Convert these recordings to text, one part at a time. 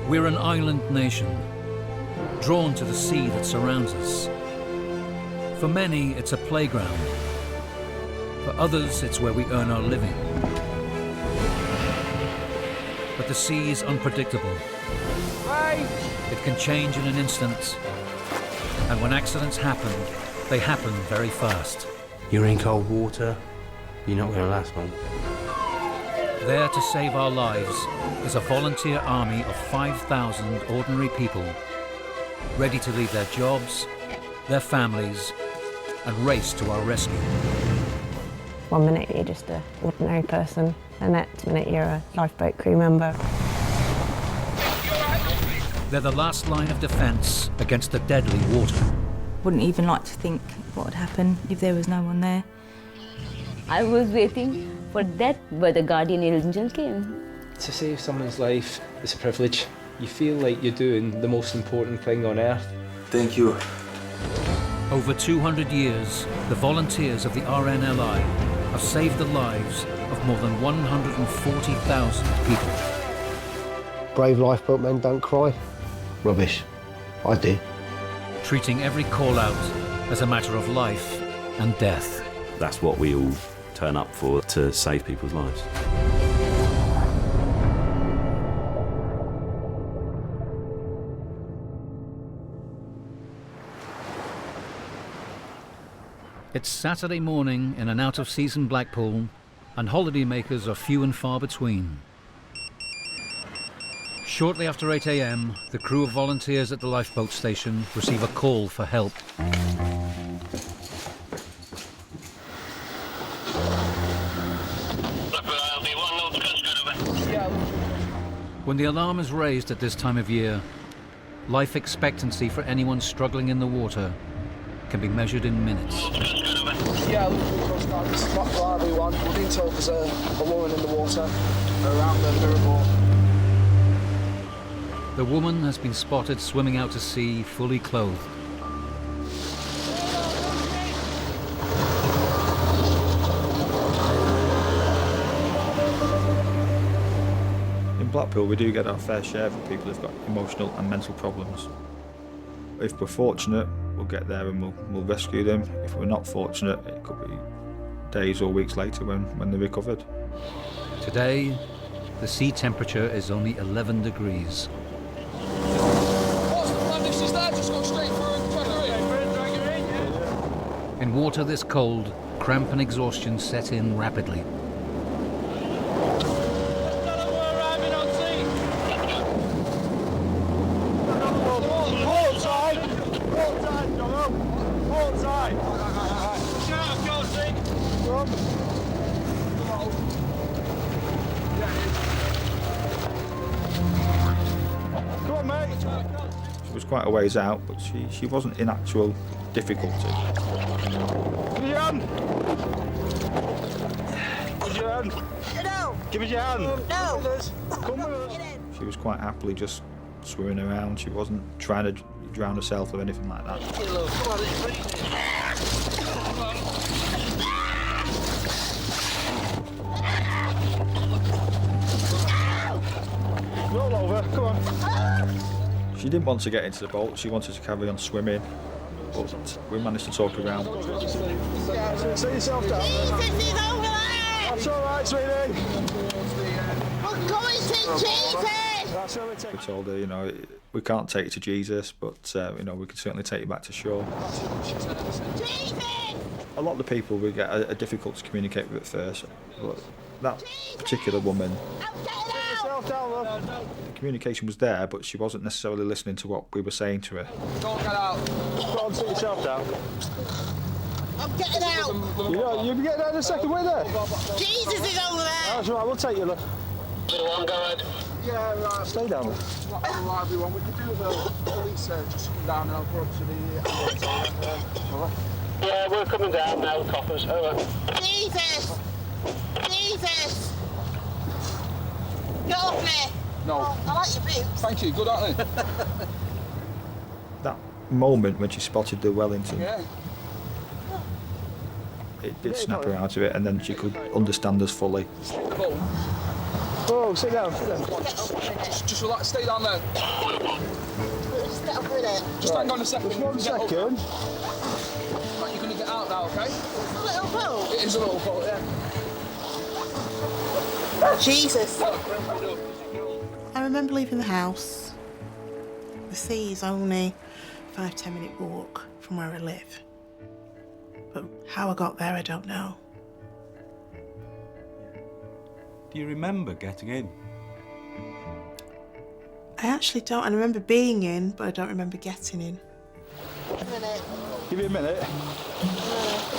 We're an island nation, drawn to the sea that surrounds us. For many, it's a playground. For others, it's where we earn our living. But the sea is unpredictable. It can change in an instant. And when accidents happen, they happen very fast. You're in cold water, you're not going to last long. There to save our lives is a volunteer army of 5,000 ordinary people, ready to leave their jobs, their families, and race to our rescue. 1 minute you're just an ordinary person, the next minute you're a lifeboat crew member. They're the last line of defence against the deadly water. Wouldn't even like to think what would happen if there was no one there. I was waiting for that, but the guardian angel came. To save someone's life is a privilege. You feel like you're doing the most important thing on earth. Thank you. Over 200 years, the volunteers of the RNLI have saved the lives of more than 140,000 people. Brave lifeboat men don't cry. Rubbish. I do. Treating every call-out as a matter of life and death. That's what we all turn up for, to save people's lives. It's Saturday morning in an out-of-season Blackpool, and holidaymakers are few and far between. Shortly after 8 a.m, the crew of volunteers at the lifeboat station receive a call for help. When the alarm is raised at this time of year, life expectancy for anyone struggling in the water can be measured in minutes. Yeah, this is Blackpool RNLI. We're being told there's a woman in the water around the mirror. The woman has been spotted swimming out to sea, fully clothed. In Blackpool, we do get our fair share of people who've got emotional and mental problems. If we're fortunate, we'll get there and we'll rescue them. If we're not fortunate, it could be days or weeks later when they're recovered. Today, the sea temperature is only 11 degrees. In water this cold, cramp and exhaustion set in rapidly. She was quite a ways out, but she wasn't in actual difficulty. Give us your hand! Give us your hand! No! Give us your hand! No! Come with us! She was quite happily just swimming around. She wasn't trying to drown herself or anything like that. Roll over, come on. She didn't want to get into the boat, she wanted to carry on swimming, but we managed to talk her around. Sit yourself down. Jesus is over there! That's all right, sweetie. We're going to Jesus! We told her, you know, we can't take you to Jesus, but, you know, we can certainly take you back to shore. Jesus! A lot of the people we get are difficult to communicate with at first, but that particular woman, the communication was there, but she wasn't necessarily listening to what we were saying to her. Don't get out. Go on, sit yourself down. I'm getting out. You'll be getting out in a second with her. Jesus is over there. That's right, we'll take you, look. Go ahead. Yeah, right. Stay down. Everyone, we could do the police just come down and I'll go up to the... Yeah, we're coming down now, the coffers. Over. Jesus! Jesus! Get off me! No. Oh, I like your boots. Thank you, good, aren't they? That moment when she spotted the Wellington, Yeah. it did snap her out of it, and then she could understand us fully. Oh, sit down, sit down. Just relax, stay down there. Just get up with it. Just hang on a second. Just 1 second. Right, you're going to get out now, okay? It's a little boat. It is a little boat, yeah. Jesus. I remember leaving the house. The sea is only a 5-10 minute walk from where I live. But how I got there, I don't know. Do you remember getting in? I actually don't. I remember being in, but I don't remember getting in. A minute. Give me a minute.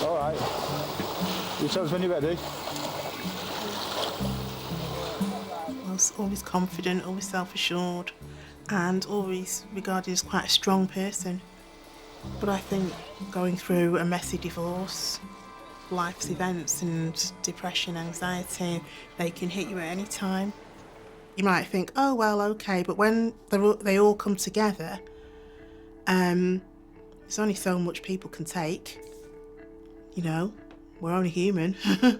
All right. You tell us when you're ready. I was always confident, always self-assured, and always regarded as quite a strong person. But I think going through a messy divorce, life's events and depression, anxiety, they can hit you at any time. You might think, oh, well, okay, but when they all come together, there's only so much people can take. You know, we're only human. Oh,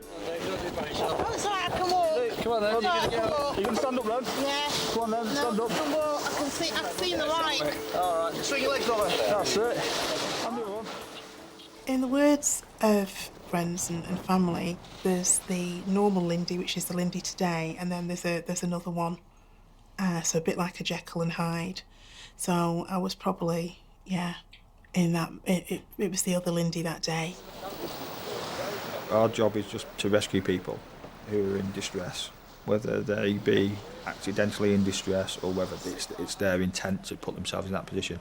it's all right, I can walk. Come on then. You're going to stand up then? Yeah. Come on then, stand up. I can walk. I can see the light. All right. Swing your legs over. That's it. And the other one. In the words of friends and family, there's the normal Lindy, which is the Lindy today, and then there's another one. So a bit like a Jekyll and Hyde. So I was probably, yeah, in that, it was the other Lindy that day. Our job is just to rescue people who are in distress, whether they be accidentally in distress or whether it's their intent to put themselves in that position.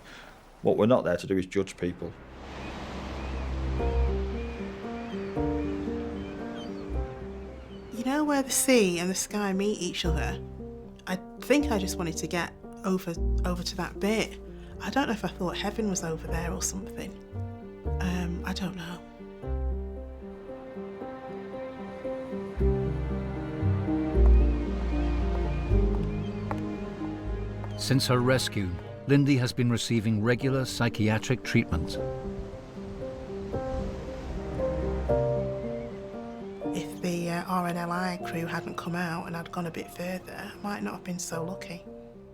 What we're not there to do is judge people. You know where the sea and the sky meet each other? I think I just wanted to get over to that bit. I don't know if I thought heaven was over there or something. I don't know. Since her rescue, Lindy has been receiving regular psychiatric treatment. If the RNLI crew hadn't come out and I'd gone a bit further, I might not have been so lucky.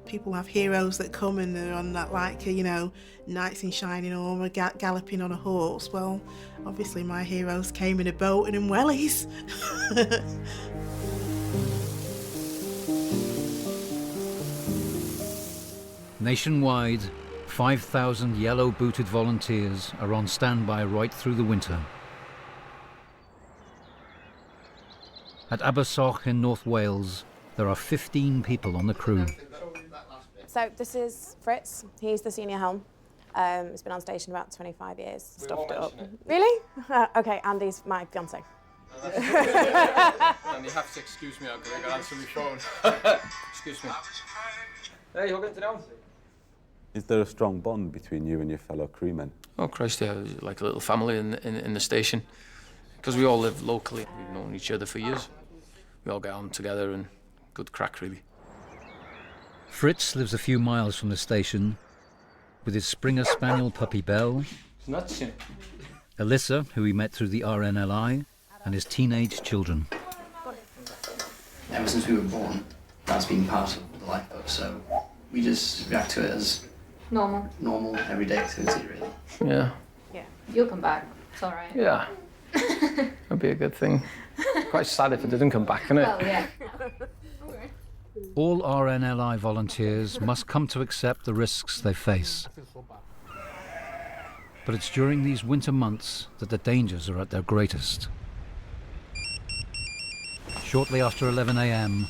People have heroes that come and they're on that, like, you know, knights in shining armour, galloping on a horse. Well, obviously my heroes came in a boat and in wellies. Nationwide, 5,000 yellow-booted volunteers are on standby right through the winter. At Abersoch in North Wales, there are 15 people on the crew. So this is Fritz. He's the senior helm. He's been on station about 25 years. Stuffed it up. Really? Okay, Andy's my fiance. And you have to excuse me, I've got to answer my phone. Excuse me. Hey, you're getting down? Is there a strong bond between you and your fellow crewmen? Oh Christ, yeah, like a little family in the station. Because we all live locally. We've known each other for years. We all get on together and good crack, really. Fritz lives a few miles from the station with his Springer Spaniel puppy Belle, Nuts, yeah. Alyssa, who he met through the RNLI, and his teenage children. Ever since we were born, that's been part of the lifeboat, so we just react to it as normal everyday activity, really. Yeah. Yeah. You'll come back. It's all right. Yeah. That'd be a good thing. Quite sad if it didn't come back, isn't it? Well, yeah. All RNLI volunteers must come to accept the risks they face. But it's during these winter months that the dangers are at their greatest. Shortly after 11 a.m,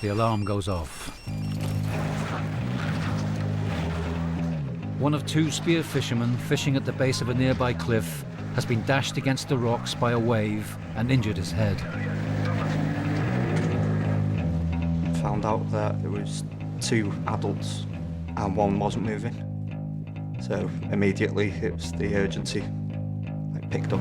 the alarm goes off. One of two spear fishermen fishing at the base of a nearby cliff has been dashed against the rocks by a wave and injured his head. Found out that there was 2 adults and 1 wasn't moving. So immediately it was the urgency picked up.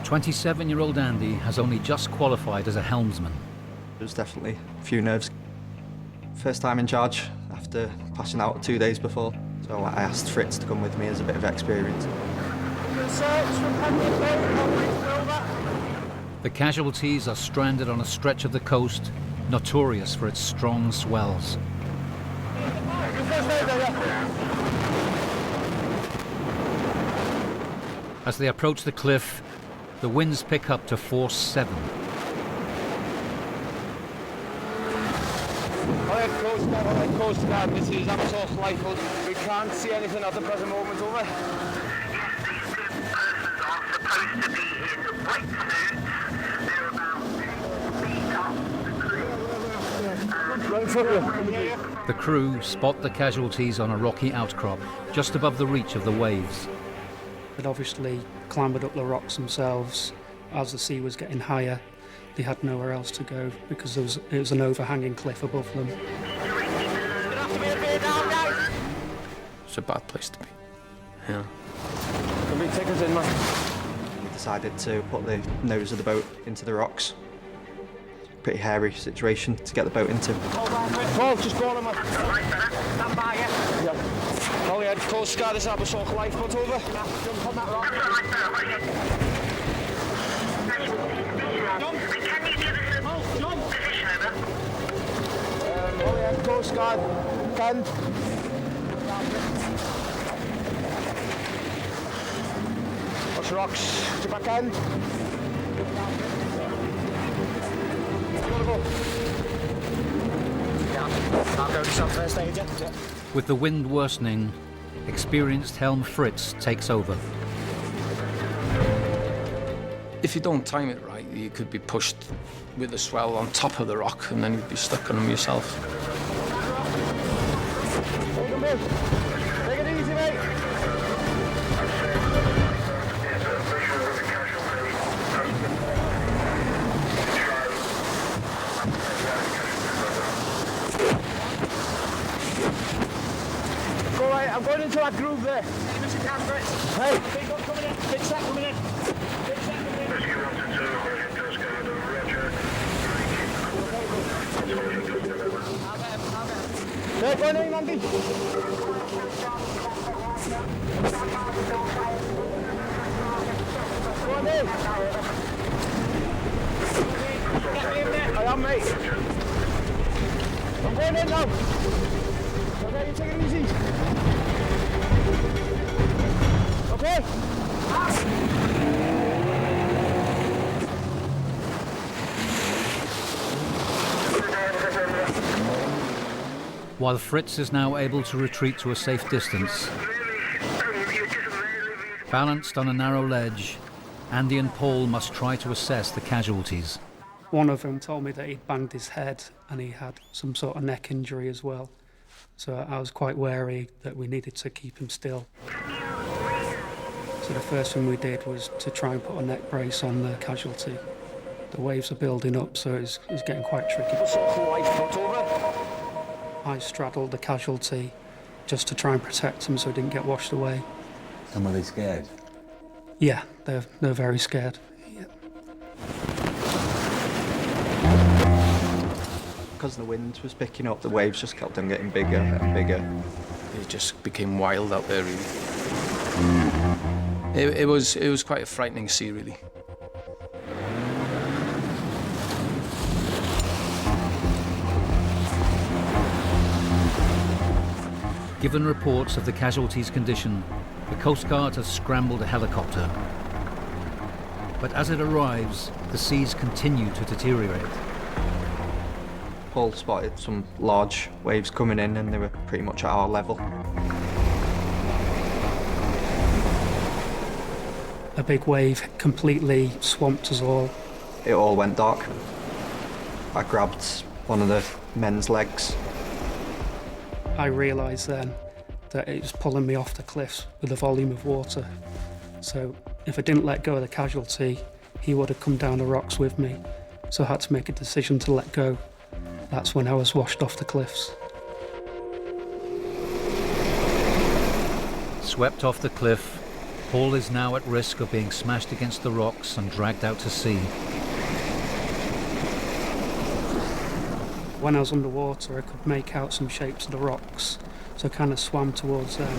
27-year-old Andy has only just qualified as a helmsman. There's definitely a few nerves. First time in charge after passing out 2 days before. So I asked Fritz to come with me as a bit of experience. The casualties are stranded on a stretch of the coast notorious for its strong swells. As they approach the cliff, the winds pick up to force 7. Coast Guard, this is Capsize Lifeboat. We can't see anything at the present moment, over. The crew spot the casualties on a rocky outcrop just above the reach of the waves. They'd obviously clambered up the rocks themselves. As the sea was getting higher, they had nowhere else to go because it was an overhanging cliff above them. It's a bad place to be. Yeah. Can we take us in, man? We decided to put the nose of the boat into the rocks. Pretty hairy situation to get the boat into. Paul, just go on, man. Stand by, yeah? Yeah. Holly, I'd Coast Guard, this Capsize Lifeboat, over. Jump on that rock. Holly, I'd Coast Guard, 10. Watch the rocks, to back end. With the wind worsening, experienced helm Fritz takes over. If you don't time it right, you could be pushed with the swell on top of the rock and then you'd be stuck on them yourself. Take it easy, mate. Go right, I'm going into that groove there. Hey! Big one coming in, big sack coming in. Big sack coming in. Hey, go in, Andy. Go on, Dave. Get me in there. I am, mate. I'm going in now. Okay, you take it easy. Okay? While Fritz is now able to retreat to a safe distance, balanced on a narrow ledge, Andy and Paul must try to assess the casualties. One of them told me that he'd banged his head and he had some sort of neck injury as well. So I was quite wary that we needed to keep him still. So the first thing we did was to try and put a neck brace on the casualty. The waves are building up, so it's getting quite tricky. I straddled the casualty just to try and protect him so he didn't get washed away. And were they scared? Yeah, they're very scared. Yeah. Because the wind was picking up, the waves just kept on getting bigger and bigger. It just became wild out there, really. It was quite a frightening sea, really. Given reports of the casualties' condition, the Coast Guard has scrambled a helicopter. But as it arrives, the seas continue to deteriorate. Paul spotted some large waves coming in and they were pretty much at our level. A big wave completely swamped us all. It all went dark. I grabbed one of the men's legs. I realised then that it was pulling me off the cliffs with the volume of water. So if I didn't let go of the casualty, he would have come down the rocks with me. So I had to make a decision to let go. That's when I was washed off the cliffs. Swept off the cliff, Paul is now at risk of being smashed against the rocks and dragged out to sea. When I was underwater, I could make out some shapes of the rocks, so I kind of swam towards them.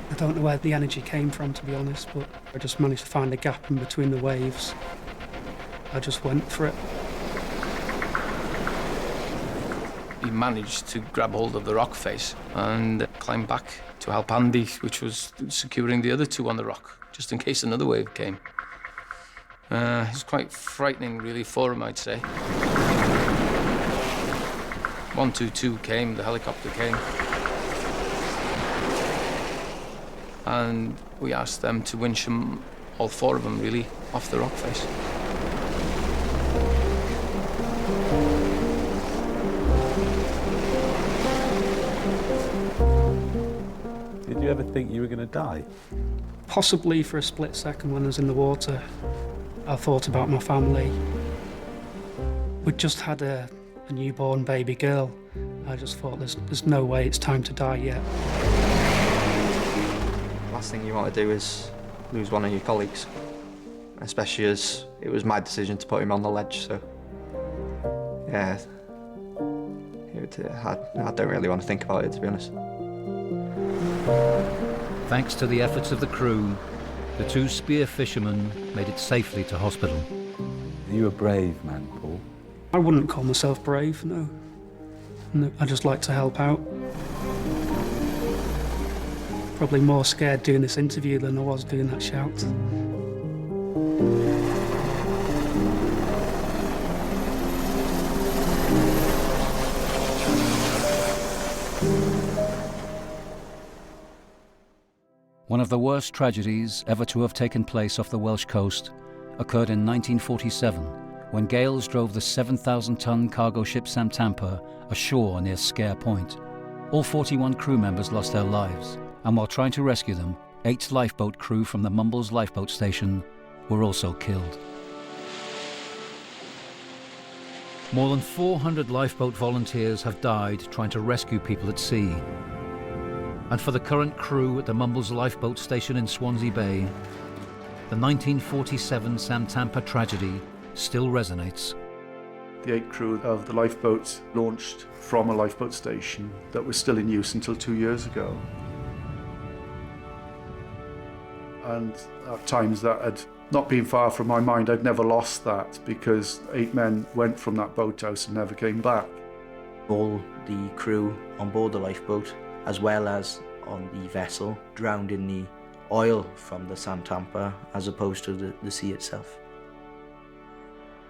The don't know where the energy came from, to be honest, but I just managed to find a gap in between the waves. I just went for it. He managed to grab hold of the rock face and climb back to help Andy, which was securing the other two on the rock, just in case another wave came. It's quite frightening, really, for him, I'd say. 122 came, the helicopter came. And we asked them to winch them, all four of them, really, off the rock face. Did you ever think you were going to die? Possibly for a split second when I was in the water. I thought about my family. We'd just had a newborn baby girl. I just thought there's no way it's time to die yet. Last thing you want to do is lose one of your colleagues, especially as it was my decision to put him on the ledge, so yeah, I don't really want to think about it, to be honest. Thanks to the efforts of the crew, the two spear fishermen made it safely to hospital. Are you a brave man, Paul? I wouldn't call myself brave, no. No, I just like to help out. Probably more scared doing this interview than I was doing that shout. One of the worst tragedies ever to have taken place off the Welsh coast occurred in 1947 when gales drove the 7,000-ton cargo ship Sam Tampa ashore near Scare Point. All 41 crew members lost their lives, and while trying to rescue them, 8 lifeboat crew from the Mumbles lifeboat station were also killed. More than 400 lifeboat volunteers have died trying to rescue people at sea. And for the current crew at the Mumbles lifeboat station in Swansea Bay, the 1947 Sam Tampa tragedy still resonates. The 8 crew of the lifeboat launched from a lifeboat station that was still in use until 2 years ago. And at times that had not been far from my mind. I'd never lost that because 8 men went from that boathouse and never came back. All the crew on board the lifeboat, as well as on the vessel, drowned in the oil from the Sam Tampa as opposed to the sea itself.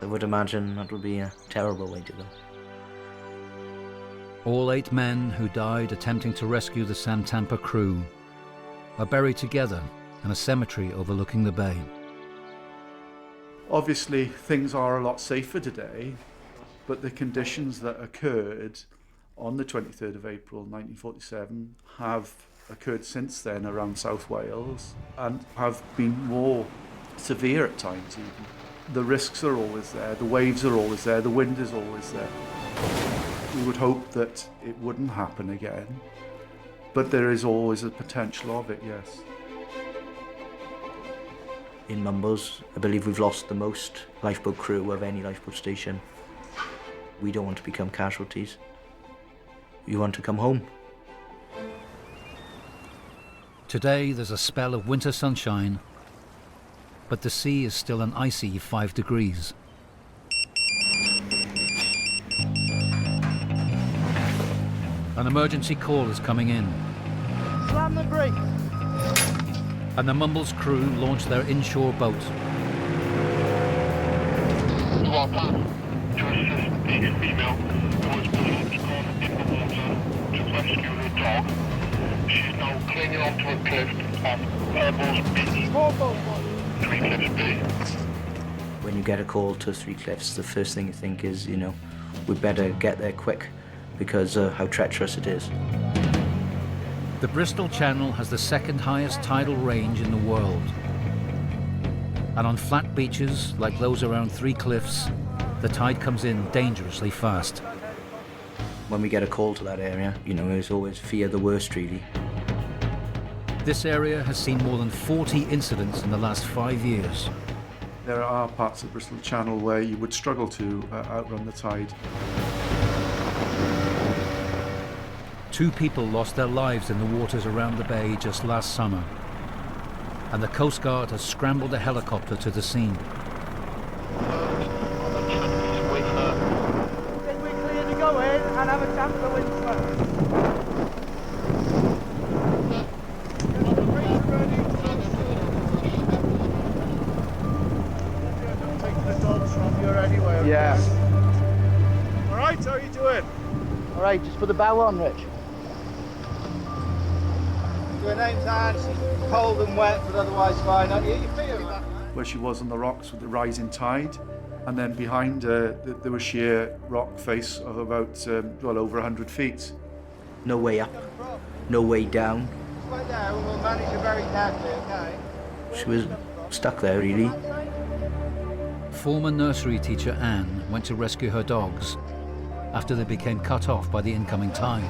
I would imagine that would be a terrible way to go. All 8 men who died attempting to rescue the Sam Tampa crew are buried together in a cemetery overlooking the bay. Obviously, things are a lot safer today, but the conditions that occurred on the 23rd of April 1947 have occurred since then around South Wales and have been more severe at times even. The risks are always there, the waves are always there, the wind is always there. We would hope that it wouldn't happen again, but there is always a potential of it, yes. In Mumbles, I believe we've lost the most lifeboat crew of any lifeboat station. We don't want to become casualties. We want to come home. Today there's a spell of winter sunshine, but the sea is still an icy 5 degrees. An emergency call is coming in. Slam the brake. And the Mumbles crew launch their inshore boat. To our plan, to assist a female who was believed gone in the water to rescue her dog. She is now clinging onto a cliff on Mumbles Beach. 3 Cliffs Bay. When you get a call to 3 Cliffs, the first thing you think is, we better get there quick because how treacherous it is. The Bristol Channel has the 2nd highest tidal range in the world. And on flat beaches, like those around 3 Cliffs, the tide comes in dangerously fast. When we get a call to that area, there's always fear the worst, really. This area has seen more than 40 incidents in the last 5 years. There are parts of the Bristol Channel where you would struggle to outrun the tide. 2 people lost their lives in the waters around the bay just last summer, and the Coast Guard has scrambled a helicopter to the scene. Then we're clear to go in and have a chance to win first. Take the dogs from here anyway. Yeah. All right, how are you doing? All right, just put the bow on, Rich. Your name's Anne. Cold and wet, but otherwise fine. Aren't you? You feel that? Where she was on the rocks with the rising tide, and then behind her there was sheer rock face of about well over 100 feet. No way up, no way down. Right there, and we'll manage you very carefully, okay? She was stuck there, really. Former nursery teacher Anne went to rescue her dogs after they became cut off by the incoming tide.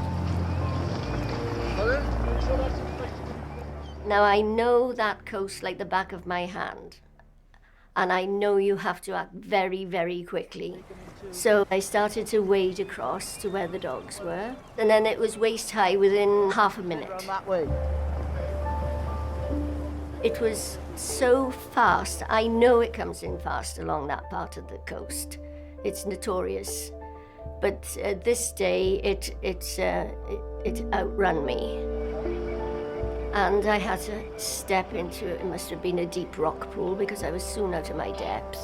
Now I know that coast like the back of my hand, and I know you have to act very, very quickly. So I started to wade across to where the dogs were, and then it was waist high within half a minute. It was so fast. I know it comes in fast along that part of the coast. It's notorious. But this day, it outrun me. And I had to step into, it must have been a deep rock pool because I was soon out of my depth.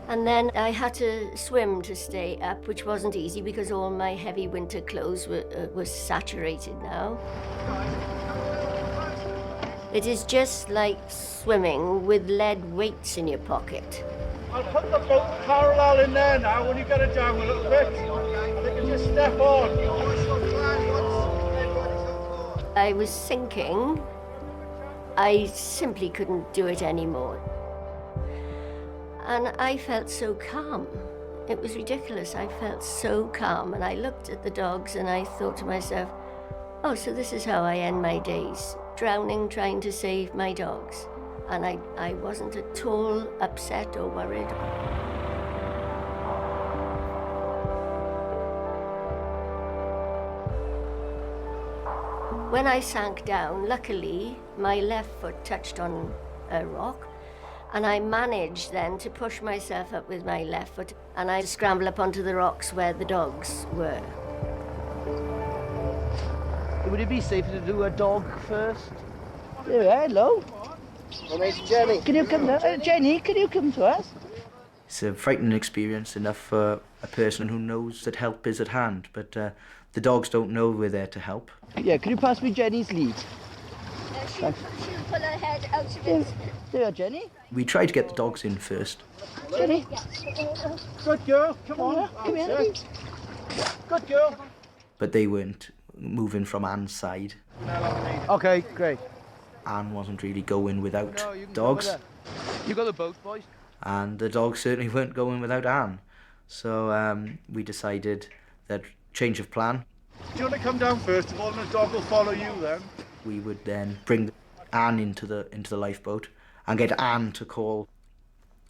And then I had to swim to stay up, which wasn't easy because all my heavy winter clothes were saturated now. It is just like swimming with lead weights in your pocket. I'll put the boat parallel in there now when you get it down a little bit. You can just step on. I was sinking. I simply couldn't do it anymore. And I felt so calm. It was ridiculous. I felt so calm. And I looked at the dogs and I thought to myself, oh, so this is how I end my days, drowning, trying to save my dogs. And I wasn't at all upset or worried. When I sank down, luckily, my left foot touched on a rock, and I managed then to push myself up with my left foot, and I scrambled up onto the rocks where the dogs were. Would it be safer to do a dog first? Yeah, hello. Jenny. Can you come down? Jenny, can you come to us? It's a frightening experience enough for a person who knows that help is at hand, but the dogs don't know we're there to help. Yeah, can you pass me Jenny's lead? She'll pull her head out of it. There, Jenny. We try to get the dogs in first. Jenny. Good girl, come on. Come here. Good girl. But they weren't moving from Anne's side. Okay, great. Anne wasn't really going without dogs. You got the boat, boys. And the dogs certainly weren't going without Anne. So we decided that change of plan. Do you want to come down first of all and the dog will follow you then? We would then bring Anne into the lifeboat and get Anne to call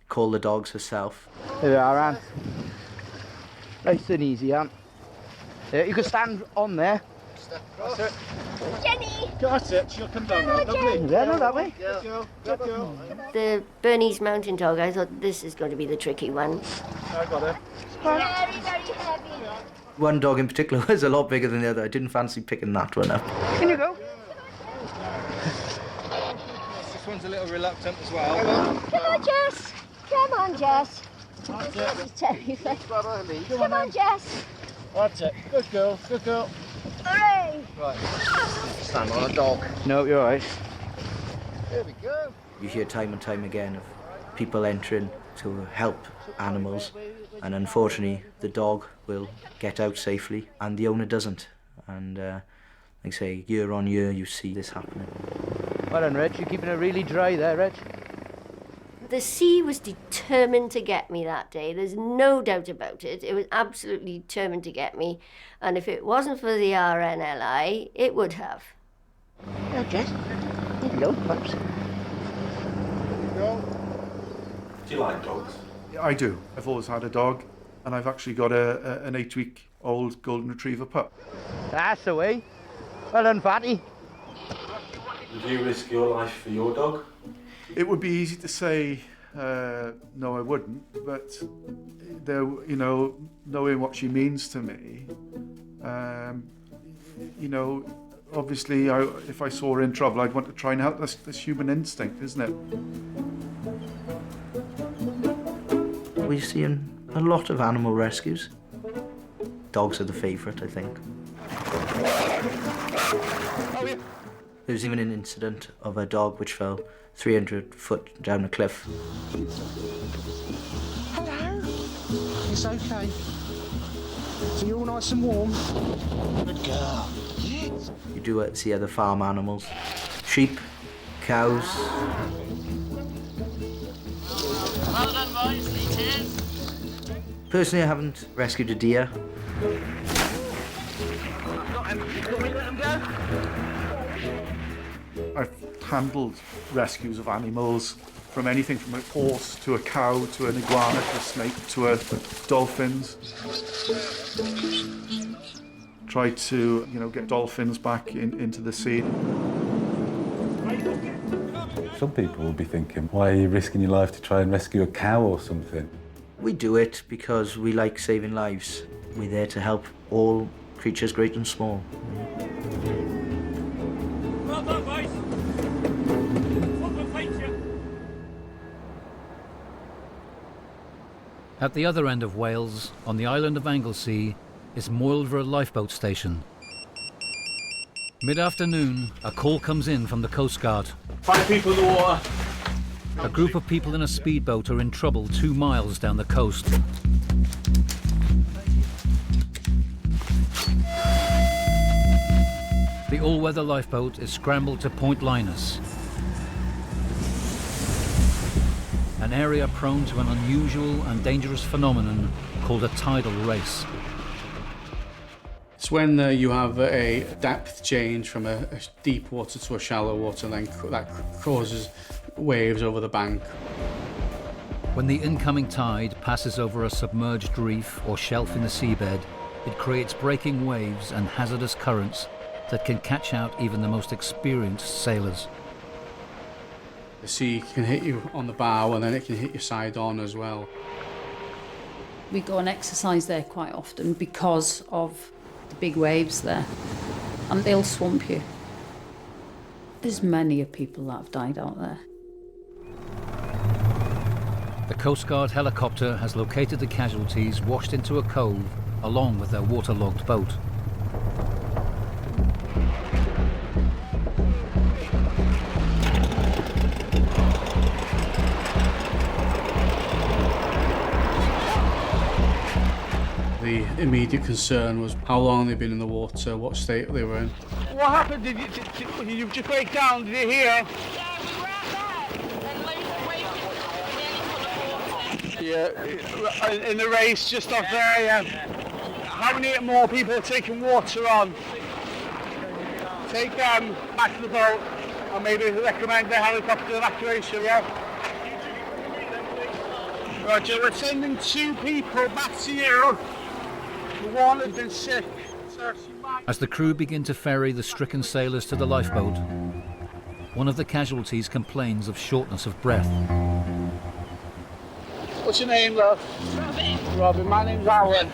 the dogs herself. Here we are, Anne. Nice and easy, Anne. Yeah, you can stand on there. That's it. Jenny! That's it, she'll come down now. Lovely. Yeah, no, that way. Good girl, good girl. The Bernese mountain dog, I thought this is going to be the tricky one. I got it. Very, very heavy. One dog in particular was a lot bigger than the other. I didn't fancy picking that one up. Can you go? This one's a little reluctant as well. Come on, Jess! Come on, Jess! This is terrified. Come on, Jess! That's it. Good girl, good girl. Hooray! Right. Stand on a dog. No, you're all right. There we go. You hear time and time again of people entering to help animals, and unfortunately the dog will get out safely and the owner doesn't. And like I say, year on year you see this happening. Well done, Rich. You're keeping it really dry there, Rich. The sea was determined to get me that day. There's no doubt about it. It was absolutely determined to get me. And if it wasn't for the RNLI, it would have. Hello, Jess. Hello, pups. Do you like dogs? I do. I've always had a dog, and I've actually got an 8-week old golden retriever pup. That's the way. Well done, Fatty. Would you risk your life for your dog? It would be easy to say, no, I wouldn't, but there, you know, knowing what she means to me, you know, obviously, if I saw her in trouble, I'd want to try and help. That's human instinct, isn't it? We're seeing a lot of animal rescues. Dogs are the favourite, I think. There was even an incident of a dog which fell 300 foot down a cliff. Hello. It's okay. So you're all nice and warm? Good girl. You do see other farm animals. Sheep, cows. Well done, boys. Cheers. Personally, I haven't rescued a deer. I've handled rescues of animals, from anything from a horse to a cow to an iguana to a snake to a dolphins. Tried to, you know, get dolphins back into the sea. Some people will be thinking, why are you risking your life to try and rescue a cow or something? We do it because we like saving lives. We're there to help all creatures, great and small. At the other end of Wales, on the island of Anglesey, is Moylver Lifeboat Station. Mid-afternoon, a call comes in from the Coast Guard. 5 people in the water. A group of people in a speedboat are in trouble 2 miles down the coast. The all-weather lifeboat is scrambled to Point Linus, an area prone to an unusual and dangerous phenomenon called a tidal race. It's when you have a depth change from a deep water to a shallow water, then that causes waves over the bank. When the incoming tide passes over a submerged reef or shelf in the seabed, it creates breaking waves and hazardous currents that can catch out even the most experienced sailors. The sea can hit you on the bow and then it can hit your side on as well. We go and exercise there quite often because of the big waves there, and they'll swamp you. There's many people that have died out there. The Coast Guard helicopter has located the casualties washed into a cove along with their waterlogged boat. The immediate concern was how long they'd been in the water, what state they were in. What happened? Did you just break down? Did you hear? Yeah, in the race just off there, yeah. How many more people are taking water on? Take them back to the boat and maybe recommend a helicopter evacuation, yeah? Roger, we're sending 2 people back to you. One has been sick. As the crew begin to ferry the stricken sailors to the lifeboat, one of the casualties complains of shortness of breath. What's your name, love? Robin. Robin, my name's Alan.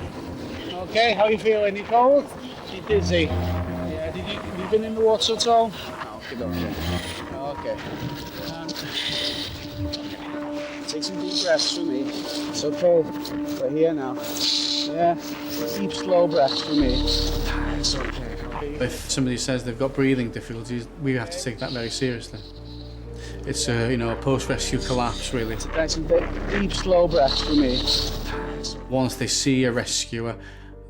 Okay, how are you feeling? You cold? You dizzy? Yeah, have you been in the water at all? No, okay. Take some deep breaths for me. It's okay. We're here now. Yeah, deep, slow breaths for me. It's okay. If somebody says they've got breathing difficulties, we have to take that very seriously. It's a post-rescue collapse, really. Take some deep, slow breaths for me. Once they see a rescuer,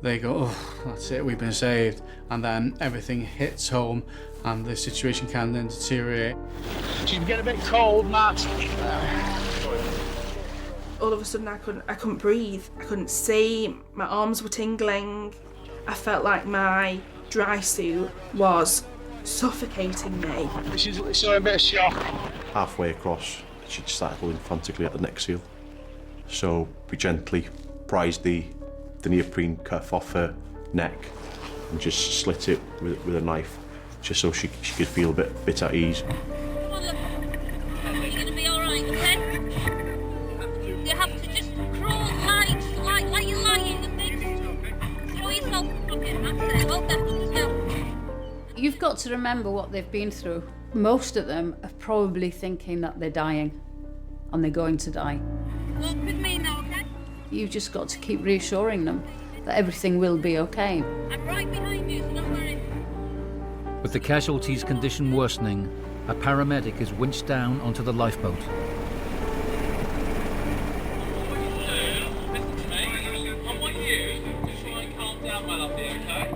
they go, oh, that's it, we've been saved. And then everything hits home and the situation can then deteriorate. She's getting a bit cold, Matt. All of a sudden I couldn't breathe. I couldn't see, my arms were tingling. I felt like my dry suit was suffocating me. She's showing a bit of shock. Halfway across, she started going frantically at the neck seal. So we gently prized the neoprene cuff off her neck and just slit it with a knife, just so she could feel a bit at ease. Come on, look. You're going to be all right, okay? You have to just crawl like you're lying and things. Throw yourself in the bucket, that's it. Well, definitely go. You've got to remember what they've been through. Most of them are probably thinking that they're dying and they're going to die. Walk with me now, okay? You've just got to keep reassuring them that everything will be okay. I'm right behind you, so don't worry. With the casualties' condition worsening, a paramedic is winched down onto the lifeboat. I want you to try and calm down, my lovely, okay?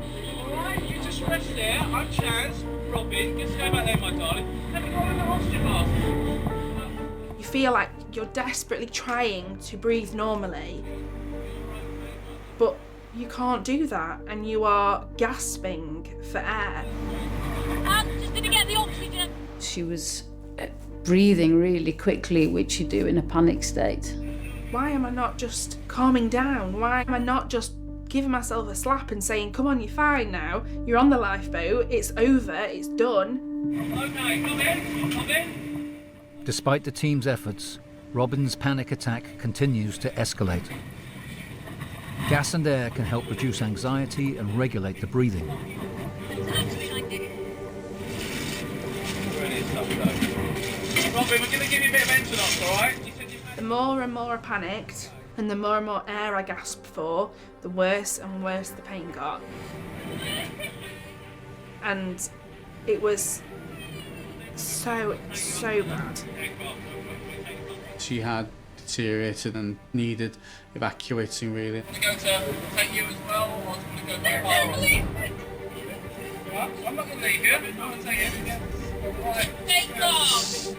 Alright, you just rest there. I'm Chaz, Robin. Just go back there, my darling. Let me go in the oxygen mask. You feel like you're desperately trying to breathe normally, but you can't do that, and you are gasping for air. I'm just going to get the oxygen. She was breathing really quickly, which you do in a panic state. Why am I not just calming down? Why am I not just giving myself a slap and saying, come on, you're fine now, you're on the lifeboat, it's over, it's done? Okay, come in. Despite the team's efforts, Robin's panic attack continues to escalate. Gas and air can help reduce anxiety and regulate the breathing. Robin, we're going to give you a bit of Entonox, alright? The more and more I panicked, and the more air I gasped for, the worse and worse the pain got. And it was so bad. She had deteriorated and needed evacuating, really. I'm going to take you as well, or I'm going to go back home. I'm not going to leave you. I'm going to take you. Right. Take off!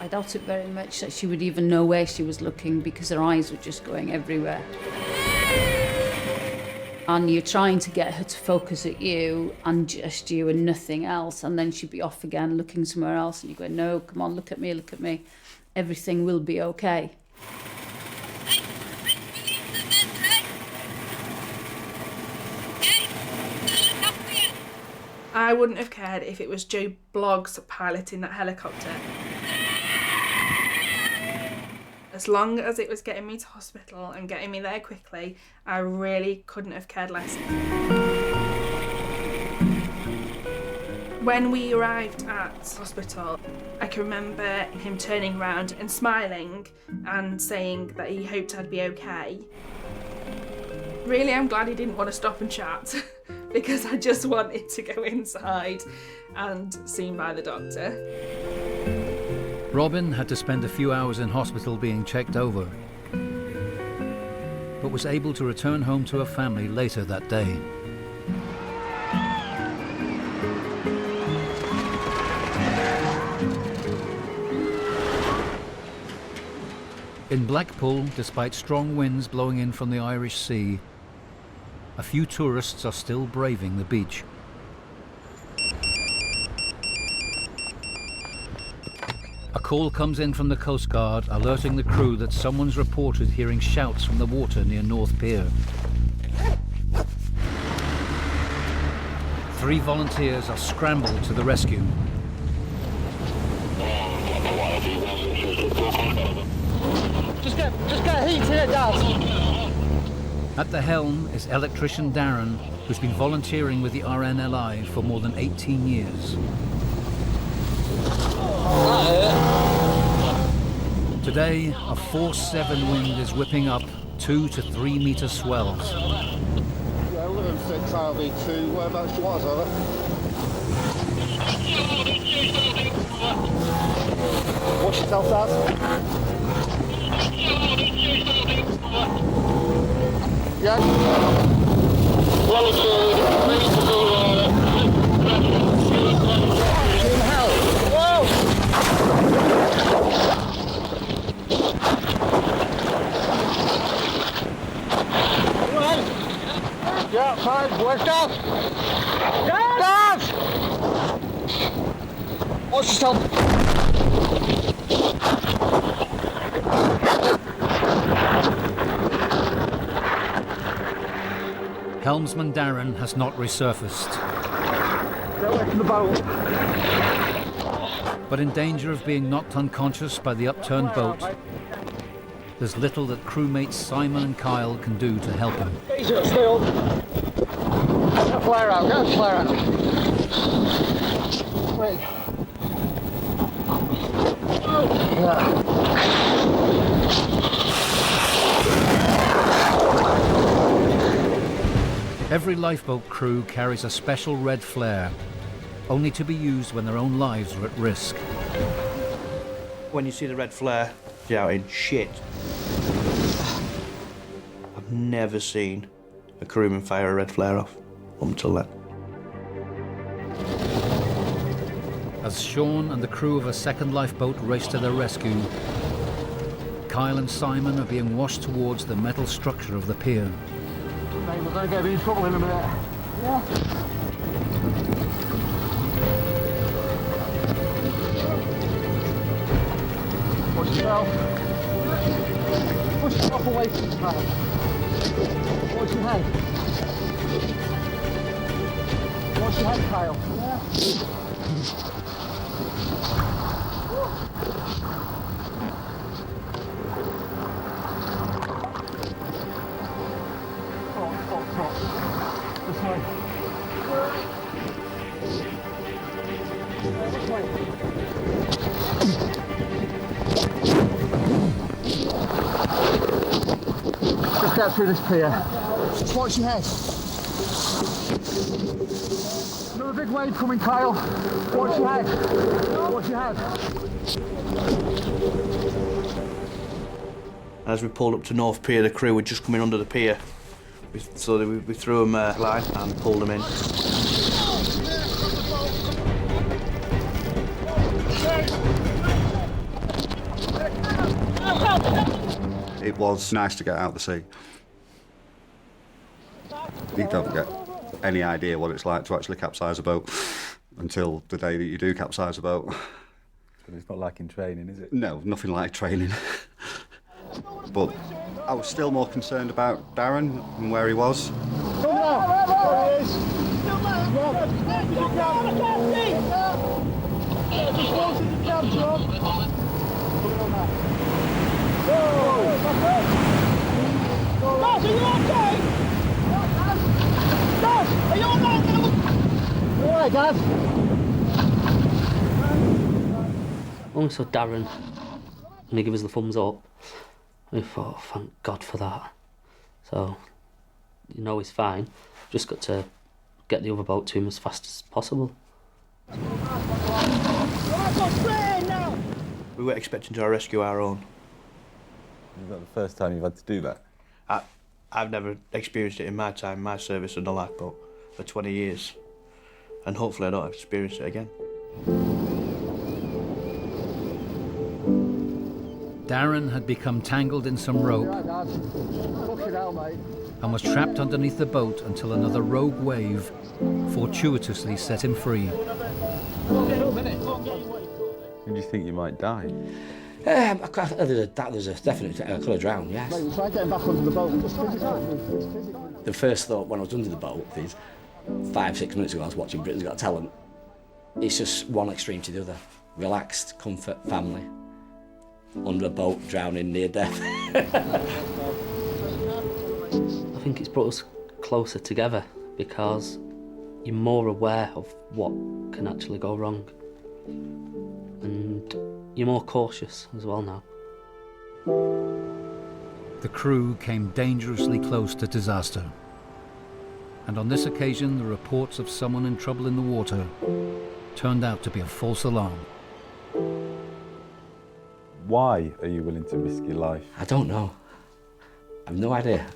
I doubt it very much that she would even know where she was looking because her eyes were just going everywhere. And you're trying to get her to focus at you and just you and nothing else, and then she'd be off again looking somewhere else, and you go, no, come on, look at me. Everything will be okay. I wouldn't have cared if it was Joe Bloggs piloting that helicopter. As long as it was getting me to hospital and getting me there quickly, I really couldn't have cared less. When we arrived at hospital, I can remember him turning around and smiling and saying that he hoped I'd be okay. Really, I'm glad he didn't want to stop and chat because I just wanted to go inside and seen by the doctor. Robin had to spend a few hours in hospital being checked over, but was able to return home to her family later that day. In Blackpool, despite strong winds blowing in from the Irish Sea, a few tourists are still braving the beach. A call comes in from the Coast Guard alerting the crew that someone's reported hearing shouts from the water near North Pier. 3 volunteers are scrambled to the rescue. Just get heat in it, Dad. At the helm is electrician Darren, who's been volunteering with the RNLI for more than 18 years. Today, a force 7 wind is whipping up 2 to 3 metre swells. Yeah, 11-6 RV2, whereabouts do you want us over? Watch yourself, Dad. Yeah. Yeah, fine. Where's Dad? Dad! Watch yourself. Helmsman Darren has not resurfaced, Get away from the boat. but in danger of being knocked unconscious by the upturned boat. There's little that crewmates Simon and Kyle can do to help him. Easy, stay up. Get a flare out, get a flare out. Wait. Every lifeboat crew carries a special red flare, only to be used when their own lives are at risk. When you see the red flare, shouting, shit. I've never seen a crewman fire a red flare off up until then. As Sean and the crew of a second lifeboat race to their rescue, Kyle and Simon are being washed towards the metal structure of the pier. Mate, we're going to get in trouble in a minute. Yeah. Watch yourself. Push yourself away from the boat. Watch your head. Watch your head, Kyle. Yeah. This way. This way. Just get through this pier. Watch your head. Another big wave coming, Kyle. Watch your head. Watch your head. As we pulled up to North Pier, the crew were just coming under the pier. So we threw them a line and pulled them in. It was nice to get out of the sea. You don't get any idea what it's like to actually capsize a boat until the day that you do capsize a boat. But it's not like in training, is it? No, nothing like training. But I was still more concerned about Darren and where he was. Come on! There he is! Just go to the cab, John. Daz, are you okay? Daz, are you alright? You alright, Daz? When we saw Darren and he gave us the thumbs up, we thought, oh, thank God for that. So, you know he's fine. Just got to get the other boat to him as fast as possible. We were expecting to rescue our own. Is that the first time you've had to do that? I've never experienced it in my time, my service on the lifeboat for 20 years. And hopefully I don't experience it again. Darren had become tangled in some rope and was trapped underneath the boat until another rogue wave fortuitously set him free. Did you think you might die? There's a definite, I could have drowned, yes. Mate, we'll try getting back onto the boat. Just physically. The first thought when I was under the boat is 5-6 minutes ago I was watching Britain's Got Talent. It's just one extreme to the other. Relaxed, comfort, family. Under a boat, drowning, near death. I think it's brought us closer together because you're more aware of what can actually go wrong. And you're more cautious as well now. The crew came dangerously close to disaster. And on this occasion, the reports of someone in trouble in the water turned out to be a false alarm. Why are you willing to risk your life? I don't know. I've no idea.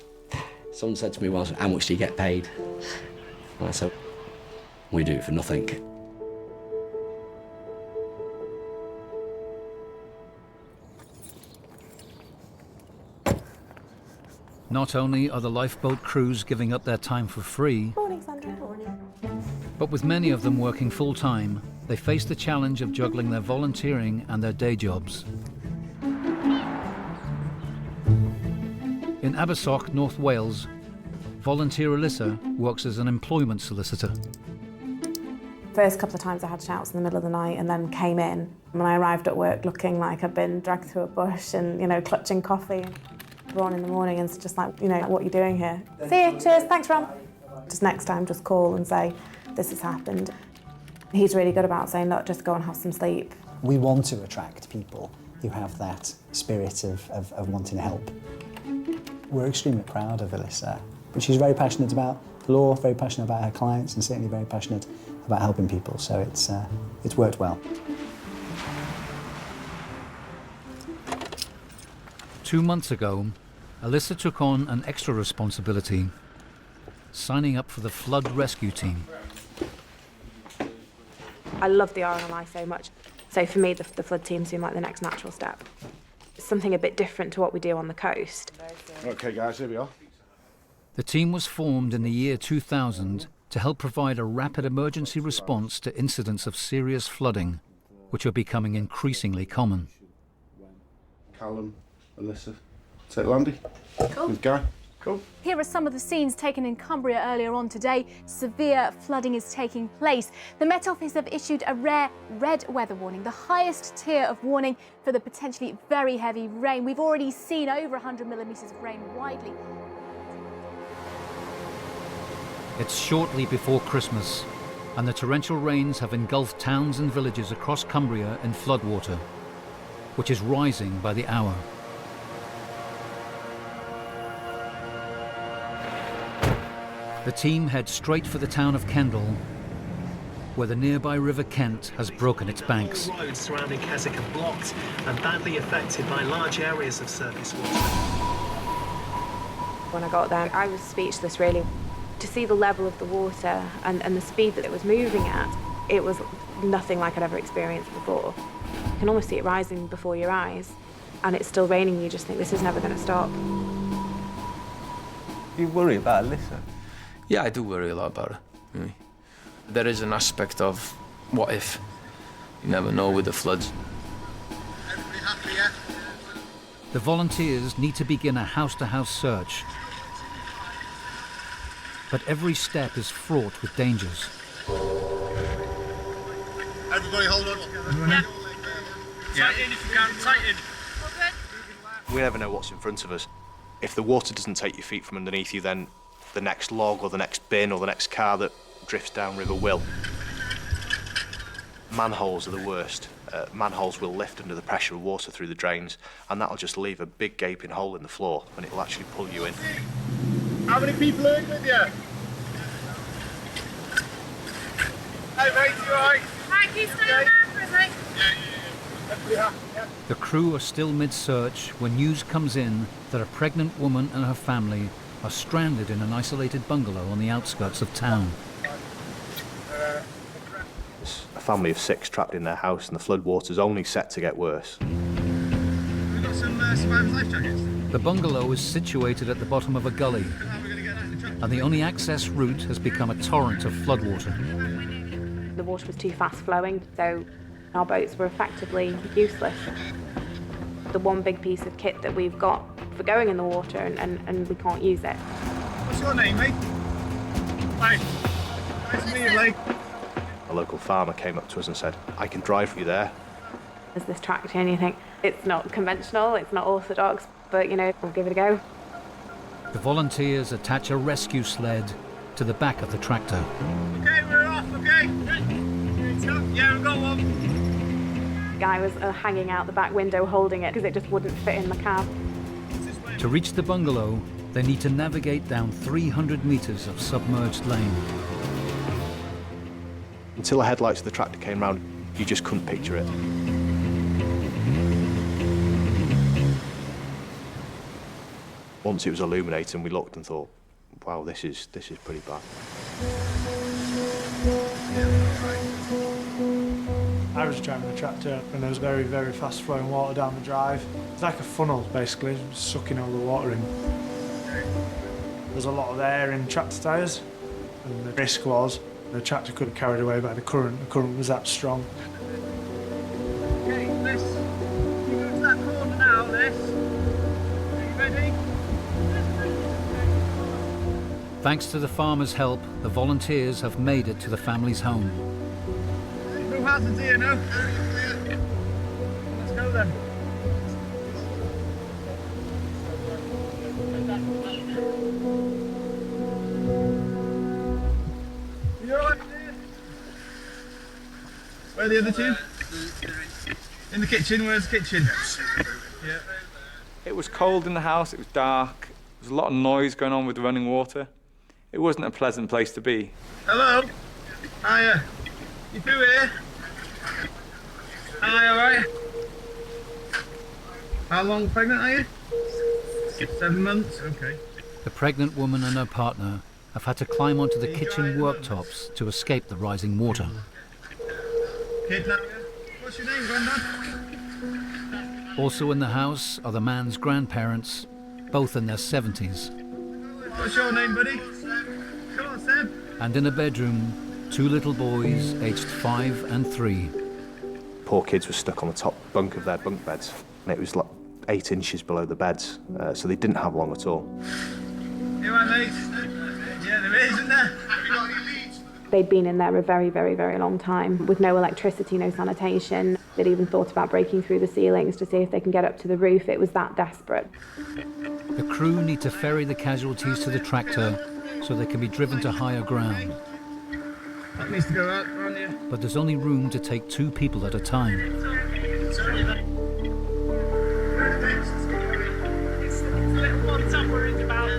Someone said to me once, how much do you get paid? And I said, we do it for nothing. Not only are the lifeboat crews giving up their time for free, but with many of them working full-time, they face the challenge of juggling their volunteering and their day jobs. In Abersoch, North Wales, volunteer Alyssa works as an employment solicitor. First couple of times I had shouts in the middle of the night and then came in. When I arrived at work looking like I'd been dragged through a bush and, you know, clutching coffee. Ron in the morning and it's just like, you know, what are you doing here? See you, cheers, thanks Ron. Just next time, just call and say, this has happened. He's really good about saying, look, just go and have some sleep. We want to attract people who have that spirit of wanting to help. We're extremely proud of Alyssa, but she's very passionate about law, very passionate about her clients, and certainly very passionate about helping people, so it's worked well. 2 months ago, Alyssa took on an extra responsibility, signing up for the flood rescue team. I love the RNLI so much, so for me the flood team seemed like the next natural step. It's something a bit different to what we do on the coast. Okay guys, here we are. The team was formed in the year 2000 to help provide a rapid emergency response to incidents of serious flooding, which are becoming increasingly common. Callum, Alyssa, take Landy. Cool. With Guy. Cool. Here are some of the scenes taken in Cumbria earlier on today. Severe flooding is taking place. The Met Office have issued a rare red weather warning, the highest tier of warning for the potentially very heavy rain. We've already seen over 100 millimetres of rain widely. It's shortly before Christmas, and the torrential rains have engulfed towns and villages across Cumbria in floodwater, which is rising by the hour. The team heads straight for the town of Kendal, where the nearby River Kent has broken its banks. All roads surrounding Keswick are blocked and badly affected by large areas of surface water. When I got there, I was speechless really. To see the level of the water and the speed that it was moving at, it was nothing like I'd ever experienced before. You can almost see it rising before your eyes, and it's still raining, you just think this is never going to stop. You worry about Alyssa? Yeah, I do worry a lot about her. Really. There is an aspect of what if. You never know with the floods. Everybody happy, yeah? The volunteers need to begin a house-to-house search. But every step is fraught with dangers. Everybody hold on. Yeah. Tighten if you can, tighten. We never know what's in front of us. If the water doesn't take your feet from underneath you, then the next log or the next bin or the next car that drifts downriver will. Manholes are the worst. Manholes will lift under the pressure of water through the drains, and that'll just leave a big gaping hole in the floor, and it'll actually pull you in. How many people are in with you? Hey mate, you alright? Thank you, stay there for us, mate. Yeah. The crew are still mid-search when news comes in that a pregnant woman and her family are stranded in an isolated bungalow on the outskirts of town. There's a family of 6 trapped in their house, and the floodwater's only set to get worse. We've got some survivor's life jackets. The bungalow is situated at the bottom of a gully, and the only access route has become a torrent of floodwater. The water was too fast flowing, so our boats were effectively useless. The one big piece of kit that we've got for going in the water, and we can't use it. What's your name, mate? Hi. Nice to meet you, Lee. A local farmer came up to us and said, I can drive you there. There's this tractor and you think, it's not conventional, it's not orthodox, but you know, we'll give it a go. The volunteers attach a rescue sled to the back of the tractor. Okay, we're off, okay? Yeah, we've got one. The guy was hanging out the back window holding it because it just wouldn't fit in the cab. To reach the bungalow, they need to navigate down 300 metres of submerged lane. Until the headlights of the tractor came round, you just couldn't picture it. Once it was illuminating, we looked and thought, wow, this is pretty bad. I was driving the tractor and there was very, very fast flowing water down the drive. It's like a funnel, basically, sucking all the water in. There's a lot of air in tractor tyres, and the risk was The tractor could have carried away by the current was that strong. Okay, Liz, you go to that corner now, Liz. Are you ready? Thanks to the farmers' help, the volunteers have made it to the family's home. No hazards here, no? Let's go then. You alright, dear? Where are the other two? In the kitchen, where's the kitchen? Yeah. It was cold in the house, it was dark, there was a lot of noise going on with the running water. It wasn't a pleasant place to be. Hello? Hiya. You through here? Hi, alright? How long pregnant are you? 7 months, okay. The pregnant woman and her partner have had to climb onto the kitchen worktops to escape the rising water. Kid now, yeah? What's your name, Grandad? Also in the house are the man's grandparents, both in their 70s. What's your name, buddy? Come on, Seb. And in a bedroom, 2 little boys aged 5 and 3. Poor kids were stuck on the top bunk of their bunk beds, and it was like 8 inches below the beds, so they didn't have long at all. You alright, mate? Yeah, there is, isn't there? Have you got any leads? They'd been in there a very, very, very long time with no electricity, no sanitation. They'd even thought about breaking through the ceilings to see if they can get up to the roof. It was that desperate. The crew need to ferry the casualties to the tractor so they can be driven to higher ground. That needs to go out, around here. But there's only room to take 2 people at a time. It's the little ones I'm worried about.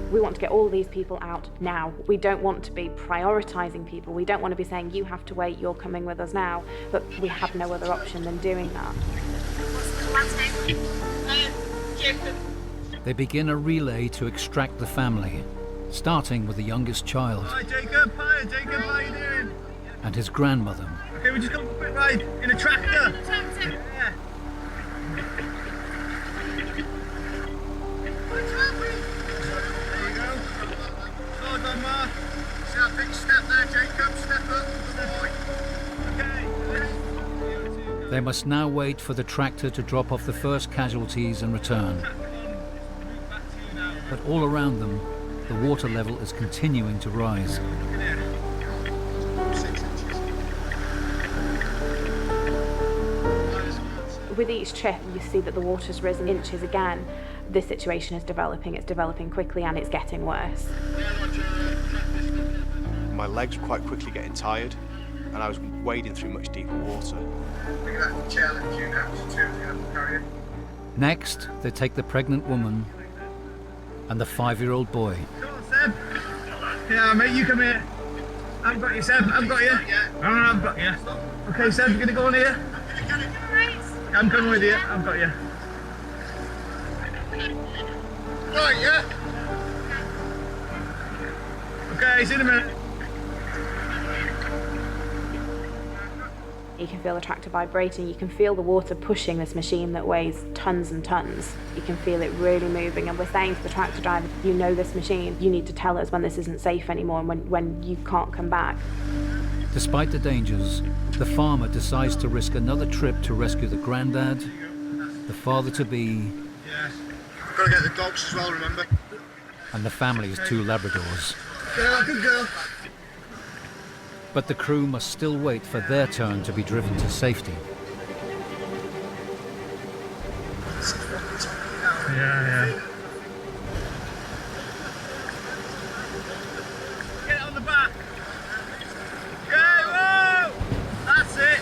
We want to get all these people out now. We don't want to be prioritising people. We don't want to be saying, you have to wait, you're coming with us now. But we have no other option than doing that. They begin a relay to extract the family, starting with the youngest child. Hi, Jacob. Hi, Jacob. How you doing? And his grandmother. Okay, we just got a quick ride in a tractor. Yeah. See that big step there, Jacob? Step up. Okay. They must now wait for the tractor to drop off the first casualties and return. But all around them, the water level is continuing to rise. With each trip, you see that the water's risen inches again. This situation is developing. It's developing quickly and it's getting worse. My legs were quite quickly getting tired, and I was wading through much deeper water. Next, they take the pregnant woman and the 5-year-old boy. Come on, Seb. Yeah, mate, you come here. I've got you, Seb. I've got you. I've got you. Okay, Seb, you're going to go on here? I'm coming with you. I've got you. Right, yeah? Okay, see you in a minute. You can feel the tractor vibrating, you can feel the water pushing this machine that weighs tons and tons. You can feel it really moving, and we're saying to the tractor driver, you know this machine, you need to tell us when this isn't safe anymore and when you can't come back. Despite the dangers, the farmer decides to risk another trip to rescue the granddad, the father-to-be, Yeah. Got to get the dogs as well, remember? and the family's 2 Labradors. Girl, good girl. But the crew must still wait for their turn to be driven to safety. Yeah. Get it on the back. Okay, whoa! That's it.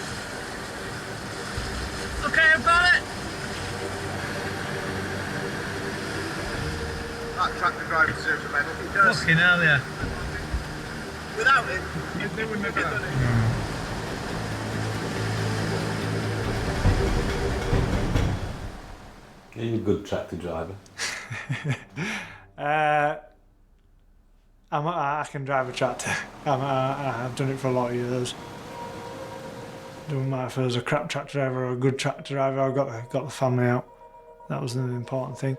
Okay, I've got it. That tractor driver deserves a medal. He does. Fucking hell, yeah. Without it, they wouldn't have done it. Are you a good tractor driver? I can drive a tractor. I've done it for a lot of years. Doesn't matter if I was a crap tractor driver or a good tractor driver, I got the family out. That was the important thing.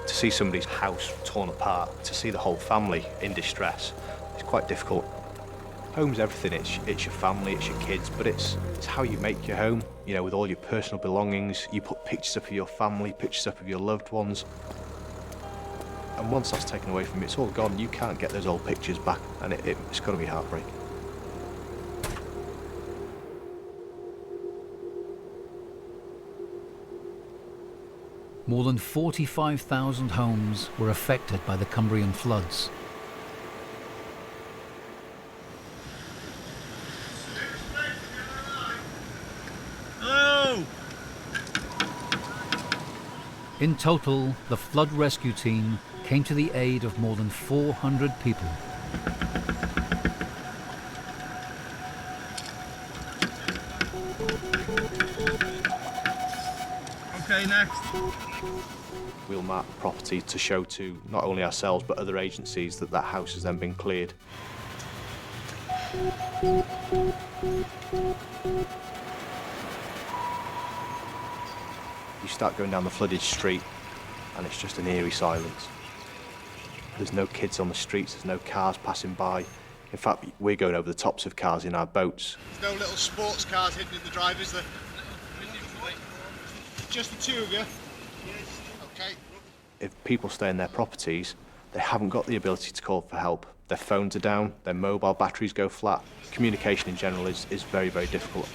To To see somebody's house torn apart, to see the whole family in distress, it's quite difficult. Home's everything. It's your family, it's your kids, but it's how you make your home. You know, with all your personal belongings, you put pictures up of your family, pictures up of your loved ones. And once that's taken away from you, it's all gone. You can't get those old pictures back, and it's got to be heartbreaking. More than 45,000 homes were affected by the Cumbrian floods. Hello! In total, the flood rescue team came to the aid of more than 400 people. Okay, next. We'll mark the property to show to not only ourselves but other agencies that that house has then been cleared. You start going down the flooded street and it's just an eerie silence. There's no kids on the streets, there's no cars passing by. In fact, we're going over the tops of cars in our boats. There's no little sports cars hidden in the drive, is there? Just the two of you? Yes. Okay. If people stay in their properties, they haven't got the ability to call for help. Their phones are down, their mobile batteries go flat. Communication in general is very, very difficult.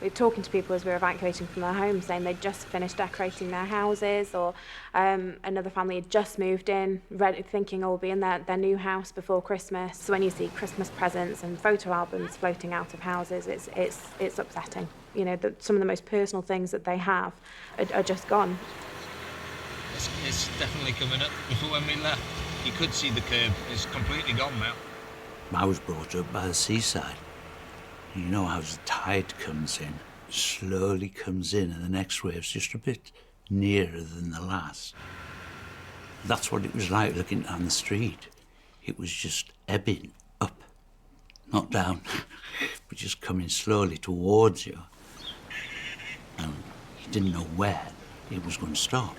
We're talking to people as we're evacuating from their homes, saying they'd just finished decorating their houses, or another family had just moved in, thinking, oh, we'll be in their new house before Christmas. So when you see Christmas presents and photo albums floating out of houses, it's upsetting. You know, some of the most personal things that they have are just gone. It's definitely coming up. When we left, you could see the curb. It's completely gone now. I was brought up by the seaside. You know how the tide comes in, slowly comes in, and the next wave's just a bit nearer than the last. That's what it was like looking down the street. It was just ebbing up, not down, but just coming slowly towards you. And you didn't know where it was going to stop.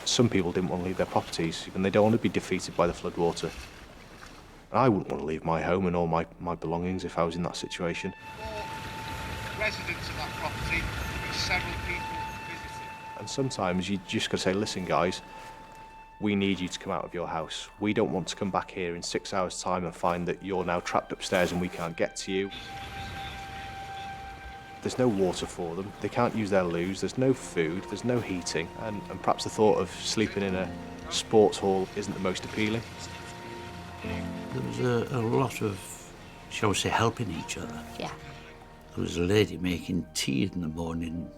Some people didn't want to leave their properties, and they don't want to be defeated by the floodwater. I wouldn't want to leave my home and all my belongings if I was in that situation. Residents of that property, with several people visiting. And sometimes you just got to say, listen, guys, we need you to come out of your house. We don't want to come back here in 6 hours' time and find that you're now trapped upstairs and we can't get to you. There's no water for them. They can't use their loos. There's no food. There's no heating. And perhaps the thought of sleeping in a sports hall isn't the most appealing. There was a lot of, shall we say, helping each other. Yeah. There was a lady making tea in the morning,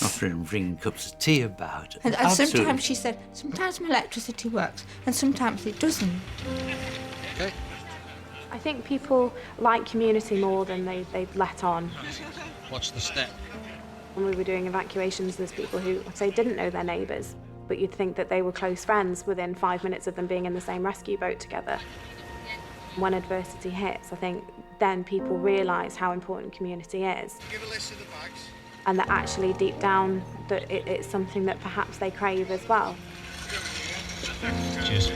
offering and bringing cups of tea about. And sometimes she said, sometimes my electricity works and sometimes it doesn't. Okay. I think people like community more than they let on. What's the step? When we were doing evacuations, there's people who, say, didn't know their neighbours, but you'd think that they were close friends within 5 minutes of them being in the same rescue boat together. When adversity hits, I think then people realise how important community is. Give a list of the bags. And that actually deep down that it's something that perhaps they crave as well. Cheers.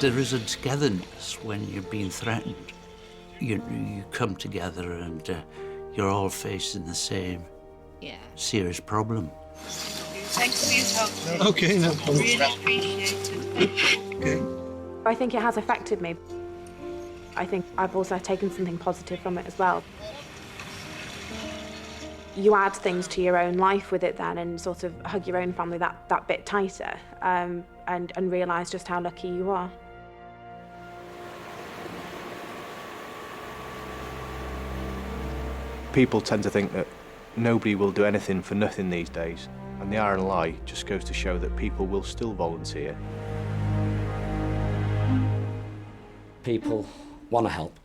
There is a togetherness when you're being threatened. You come together and you're all facing the same serious problem. Thanks for your help. Okay, no problem. Really appreciate it. Okay. I think it has affected me. I think I've also taken something positive from it as well. You add things to your own life with it then and sort of hug your own family that bit tighter and realise just how lucky you are. People tend to think that nobody will do anything for nothing these days, and the RNLI just goes to show that people will still volunteer. People want to help.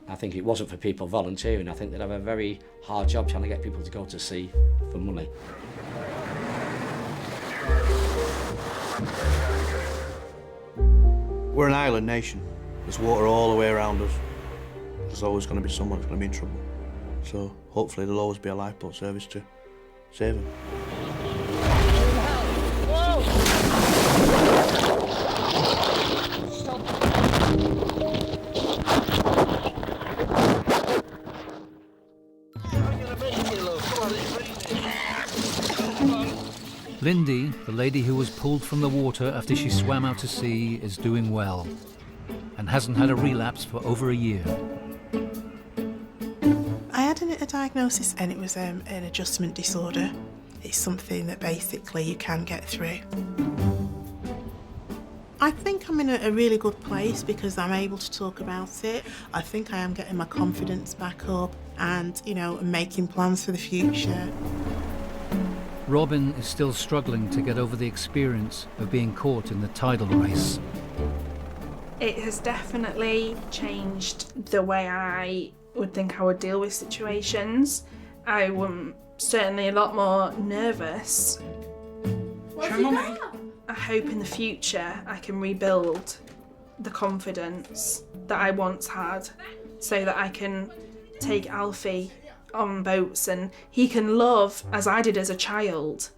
I think if it wasn't for people volunteering, I think they'd have a very hard job trying to get people to go to sea for money. We're an island nation. There's water all the way around us. There's always going to be someone who's going to be in trouble. So hopefully there'll always be a lifeboat service to save them. Lindy, the lady who was pulled from the water after she swam out to sea, is doing well and hasn't had a relapse for over a year. I had a diagnosis and it was an adjustment disorder. It's something that basically you can get through. I think I'm in a really good place because I'm able to talk about it. I think I am getting my confidence back up and, you know, making plans for the future. Robin is still struggling to get over the experience of being caught in the tidal race. It has definitely changed the way I would think I would deal with situations. I'm certainly a lot more nervous. I hope in the future I can rebuild the confidence that I once had so that I can take Alfie on boats and he can love, as I did as a child,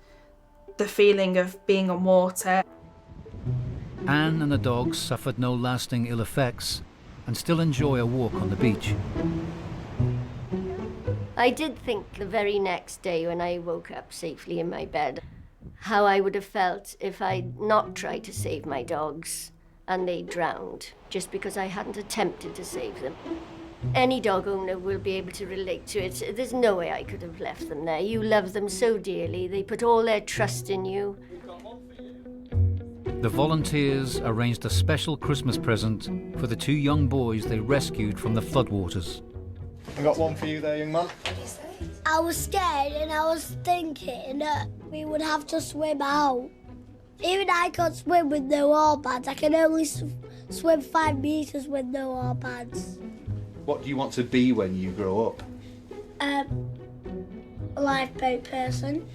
the feeling of being on water. Anne and the dogs suffered no lasting ill effects and still enjoy a walk on the beach. I did think the very next day when I woke up safely in my bed how I would have felt if I'd not tried to save my dogs and they drowned just because I hadn't attempted to save them. Any dog owner will be able to relate to it. There's no way I could have left them there. You love them so dearly. They put all their trust in you. The volunteers arranged a special Christmas present for the two young boys they rescued from the floodwaters. I got one for you there, young man. I was scared and I was thinking that we would have to swim out. Even I can't swim with no armbands. I can only swim 5 meters with no armbands. What do you want to be when you grow up? A lifeboat person.